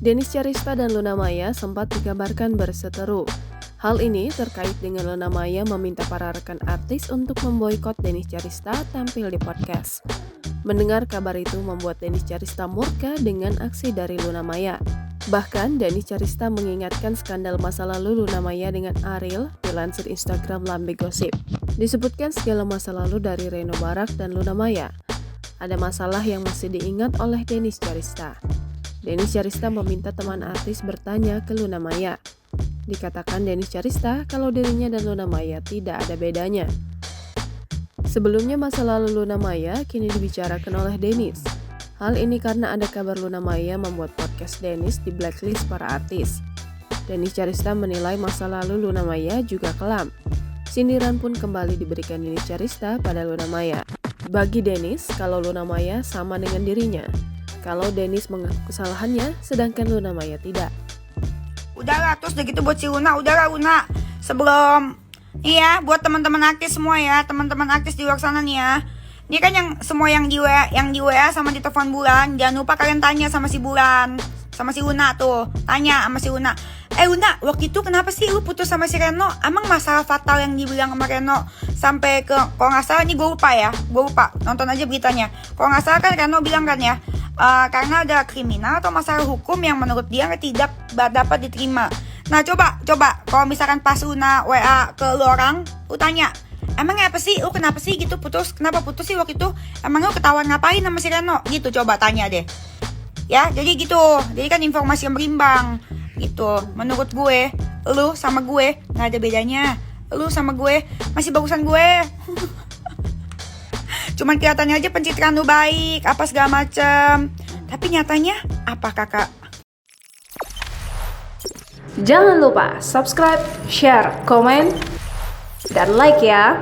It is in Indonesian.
Dennis Tjarista dan Luna Maya sempat dikabarkan berseteru. Hal ini terkait dengan Luna Maya meminta para rekan artis untuk memboikot Dennis Tjarista tampil di podcast. Mendengar kabar itu membuat Dennis Tjarista murka dengan aksi dari Luna Maya. Bahkan Dennis Tjarista mengingatkan skandal masa lalu Luna Maya dengan Ariel dilansir Instagram Lambe Gosip. Disebutkan segala masa lalu dari Reno Barak dan Luna Maya. Ada masalah yang masih diingat oleh Dennis Tjarista. Dennis Tjarista meminta teman artis bertanya ke Luna Maya. Dikatakan Dennis Tjarista kalau dirinya dan Luna Maya tidak ada bedanya. Sebelumnya masa lalu Luna Maya kini dibicarakan oleh Dennis. Hal ini karena ada kabar Luna Maya membuat podcast Dennis di blacklist para artis. Dennis Tjarista menilai masa lalu Luna Maya juga kelam. Sindiran pun kembali diberikan Dennis Tjarista pada Luna Maya. Bagi Dennis, kalau Luna Maya sama dengan dirinya. Kalau Dennis mengaku kesalahannya, sedangkan Luna Maya tidak. Udahlah, terus udah gitu buat si Luna, udahlah Luna. Sebelum, nih ya, buat teman-teman artis semua ya, teman-teman artis di luar sana nih ya. Ini kan yang semua yang di WA sama di telepon Bulan, jangan lupa kalian tanya sama si Bulan, sama si Luna tuh, tanya sama si Luna. Luna, waktu itu kenapa sih lu putus sama si Reno? Emang masalah fatal yang dibilang sama Reno sampai ke, kalau nggak salah, ini gue lupa, nonton aja beritanya. Kalau nggak salah kan Reno bilang kan ya, karena ada kriminal atau masalah hukum yang menurut dia tidak dapat diterima. Nah coba kalau misalkan pas Luna WA ke lu orang, lu tanya, emang apa sih, lu kenapa sih gitu putus, kenapa putus sih waktu itu, emang lu ketahuan ngapain sama si Reno gitu, coba tanya deh ya. Jadi gitu, jadi kan informasi yang berimbang gitu. Menurut gue, lu sama gue gak ada bedanya, lu sama gue masih bagusan gue. Cuman kelihatannya aja pencitraan lu baik, apa segala macem. Tapi nyatanya apa kakak? Jangan lupa subscribe, share, komen, dan like ya.